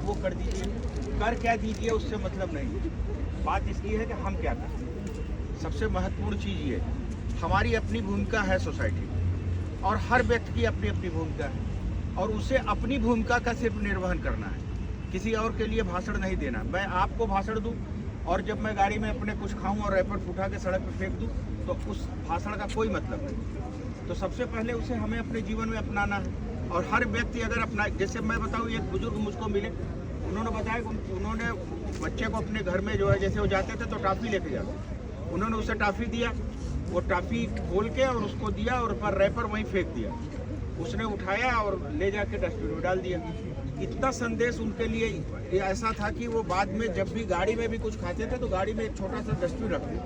वो कर दीजिए, कर क्या दीजिए उससे मतलब नहीं। बात इसकी है कि हम क्या करते हैं। सबसे महत्वपूर्ण चीज़ ये हमारी अपनी भूमिका है सोसाइटी में, और हर व्यक्ति की अपनी अपनी भूमिका है, और उसे अपनी भूमिका का सिर्फ निर्वहन करना है, किसी और के लिए भाषण नहीं देना। मैं आपको भाषण दूं और जब मैं गाड़ी में अपने कुछ खाऊं और रैपर उठा के सड़क पर फेंक दूं तो उस भाषण का कोई मतलब नहीं। तो सबसे पहले उसे हमें अपने जीवन में अपनाना है। और हर व्यक्ति अगर अपना, जैसे मैं बताऊं, एक बुजुर्ग मुझको मिले, उन्होंने बताया कि उन्होंने बच्चे को अपने घर में जो है, जैसे वो जाते थे तो टॉफ़ी लेके जाते, उन्होंने उसे टॉफ़ी दिया, वो टॉफ़ी खोल के और उसको दिया और पर रैपर वहीं फेंक दिया। उसने उठाया और ले जाके डस्टबिन में डाल दिया। इतना संदेश उनके लिए ऐसा था कि वो बाद में जब भी गाड़ी में भी कुछ खाते थे तो गाड़ी में एक छोटा सा डस्टबिन रखते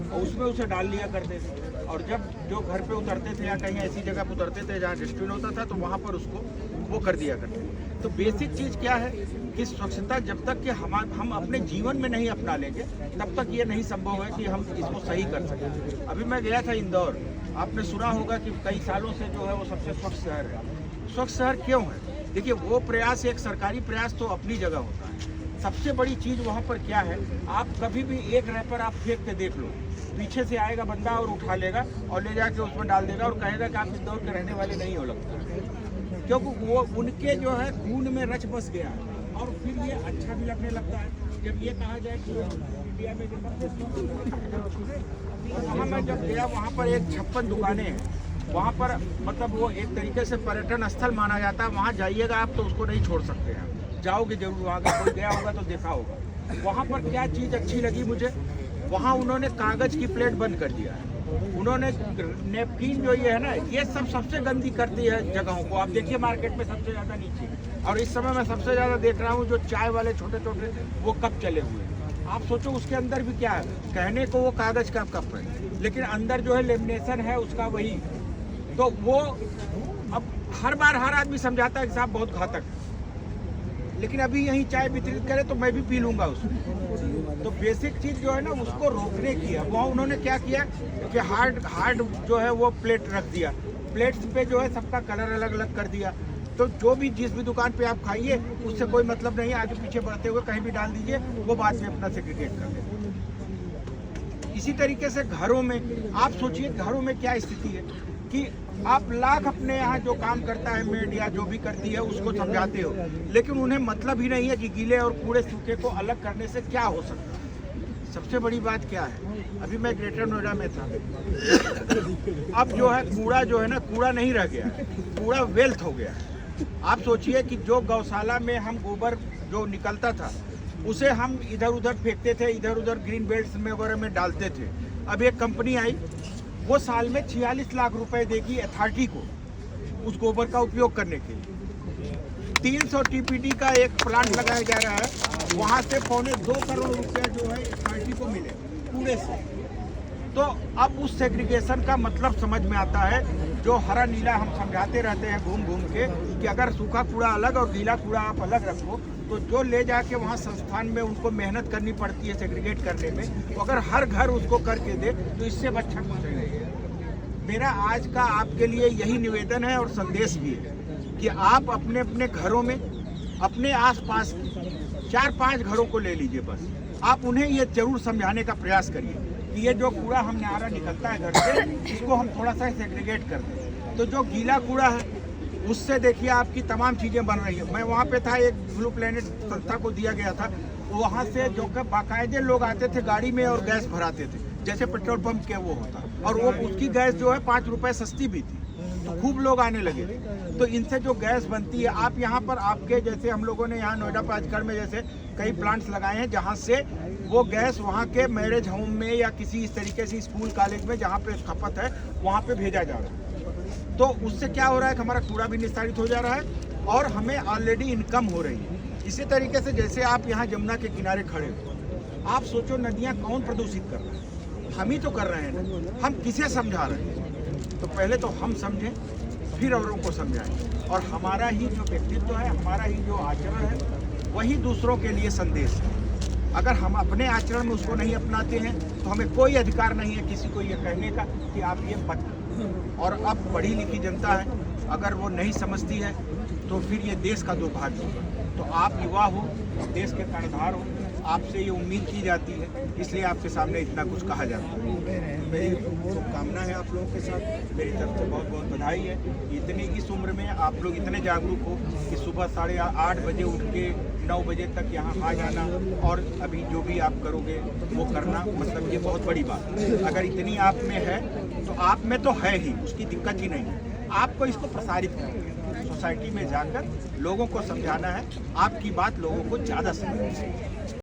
और उसमें उसे डाल लिया करते थे, और जब जो घर पे उतरते थे या कहीं ऐसी जगह पर उतरते थे जहाँ डस्टबिन होता था तो वहाँ पर उसको वो कर दिया करते थे। तो बेसिक चीज़ क्या है कि स्वच्छता जब तक कि हम अपने जीवन में नहीं अपना लेंगे तब तक ये नहीं संभव है कि हम इसको सही कर सकें। अभी मैं गया था इंदौर, आपने सुना होगा कि कई सालों से जो है वो सबसे स्वच्छ शहर है। स्वच्छ शहर क्यों है? देखिए, वो प्रयास, एक सरकारी प्रयास तो अपनी जगह होता है। सबसे बड़ी चीज़ वहाँ पर क्या है, आप कभी भी एक रैपर आप फेंक के देख लो, पीछे से आएगा बंदा और उठा लेगा और ले जाके उसमें डाल देगा और कहेगा कि आप इंदौर के रहने वाले नहीं हो लगता, क्योंकि वो उनके जो है खून में रच बस गया है। और फिर ये अच्छा भी लगने लगता है जब ये कहा जाए कि इंडिया में वहाँ मैं जब गया, वहाँ पर एक 56 दुकानें हैं, वहाँ पर मतलब वो एक तरीके से पर्यटन स्थल माना जाता है। वहाँ जाइएगा आप तो उसको नहीं छोड़ सकते हैं, जाओगे जरूर, वहाँ का कोई गया होगा तो देखा होगा। वहाँ पर क्या चीज़ अच्छी लगी मुझे, वहाँ उन्होंने कागज़ की प्लेट बंद कर दिया है। उन्होंने नेपकिन जो ये है ना, ये सब सबसे गंदी करती है जगहों को। आप देखिए मार्केट में सबसे ज़्यादा नीचे, और इस समय मैं सबसे ज़्यादा देख रहा हूँ जो चाय वाले छोटे छोटे वो कप चले हुए हैं। आप सोचो उसके अंदर भी क्या है, कहने को वो कागज़ का कप है लेकिन अंदर जो है लेमिनेशन है उसका वही। तो वो अब हर बार हर आदमी समझाता है कि साहब बहुत घातक है, लेकिन अभी यहीं चाय वितरित करे तो मैं भी पी लूँगा उसको। तो बेसिक चीज़ जो है ना उसको रोकने की है। वहाँ उन्होंने क्या किया कि हार्ड जो है वो प्लेट रख दिया, प्लेट्स पे जो है सबका कलर अलग अलग कर दिया। तो जो भी जिस भी दुकान पे आप खाइए उससे कोई मतलब नहीं, आगे पीछे बढ़ते हुए कहीं भी डाल दीजिए, वो बाद में अपना सेग्रीगेट कर दें। इसी तरीके से घरों में आप सोचिए, घरों में क्या स्थिति है कि आप लाख अपने यहाँ जो काम करता है मेड या जो भी करती है उसको समझाते हो, लेकिन उन्हें मतलब ही नहीं है कि गीले और कूड़े सूखे को अलग करने से क्या हो सकता है। सबसे बड़ी बात क्या है, अभी मैं ग्रेटर नोएडा में था, अब जो है कूड़ा जो है ना, कूड़ा नहीं रह गया, कूड़ा वेल्थ हो गया है। आप सोचिए कि जो गौशाला में हम गोबर जो निकलता था उसे हम इधर उधर फेंकते थे, इधर उधर ग्रीन बेल्ट्स में वगैरह में डालते थे। अब एक कंपनी आई, वो साल में 46 लाख रुपए देगी अथॉरिटी को उस गोबर का उपयोग करने के लिए। 300 टीपीडी का एक प्लांट लगाया जा रहा है, वहाँ से 2.25 करोड़ रुपए जो है अथॉरिटी को मिले कूड़े से। तो अब उस सेग्रीगेशन का मतलब समझ में आता है, जो हरा नीला हम समझाते रहते हैं घूम घूम के कि अगर सूखा कूड़ा अलग और गीला कूड़ा आप अलग रखो, तो जो ले जाके वहाँ संस्थान में उनको मेहनत करनी पड़ती है सेग्रीगेट करने में, तो अगर हर घर उसको करके दे तो इससे अच्छा कुछ नहीं है। मेरा आज का आपके लिए यही निवेदन है और संदेश भी है कि आप अपने अपने घरों में, अपने आसपास 4-5 घरों को ले लीजिए, बस आप उन्हें ये जरूर समझाने का प्रयास करिए कि ये जो कूड़ा हमारा निकलता है घर से, इसको हम थोड़ा सा सेग्रीगेट कर दें। तो जो गीला कूड़ा है उससे देखिए आपकी तमाम चीज़ें बन रही हैं। मैं वहाँ पे था, एक ब्लू प्लेनेट संस्था को दिया गया था, वहाँ से जो कि बाकायदे लोग आते थे गाड़ी में और गैस भराते थे, जैसे पेट्रोल पंप के वो होता, और वो उसकी गैस जो है 5 रुपये सस्ती भी थी, तो खूब लोग आने लगे। तो इनसे जो गैस बनती है, आप यहाँ पर आपके जैसे हम लोगों ने यहाँ नोएडा पाजगढ़ में जैसे कई प्लांट्स लगाए हैं जहाँ से वो गैस वहाँ के मैरिज होम में या किसी इस तरीके से स्कूल कॉलेज में जहाँ पे खपत है वहाँ पे भेजा जा रहा है। तो उससे क्या हो रहा है कि हमारा कूड़ा भी निस्तारित हो जा रहा है और हमें ऑलरेडी इनकम हो रही है। इसी तरीके से जैसे आप यहाँ जमुना के किनारे खड़े हो, आप सोचो नदियाँ कौन प्रदूषित कर रहा है? हम ही तो कर रहे हैं ना। हम किसे समझा रहे हैं? तो पहले तो हम समझें, फिर औरों को समझाएं, और हमारा ही जो व्यक्तित्व है, हमारा ही जो आचरण है, वही दूसरों के लिए संदेश है। अगर हम अपने आचरण में उसको नहीं अपनाते हैं तो हमें कोई अधिकार नहीं है किसी को ये कहने का कि आप ये मत करो। और अब पढ़ी लिखी जनता है, अगर वो नहीं समझती है तो फिर ये देश का दुर्भाग्य होगा। तो आप युवा हो, देश के कर्णधार हो, आपसे ये उम्मीद की जाती है, इसलिए आपके सामने इतना कुछ कहा जाता है। मेरी शुभकामना है आप लोगों के साथ, मेरी तरफ से बहुत बहुत बधाई है। इतनी इस उम्र में आप लोग इतने जागरूक हो कि सुबह 8:30 बजे उठ के 9 बजे तक यहाँ आ जाना और अभी जो भी आप करोगे वो करना, मतलब ये बहुत बड़ी बात है। अगर इतनी आप में है तो आप में तो है ही, उसकी दिक्कत ही नहीं है। आपको इसको प्रसारित करना है, सोसाइटी में जाकर लोगों को समझाना है, आपकी बात लोगों को ज़्यादा समझनी चाहिए।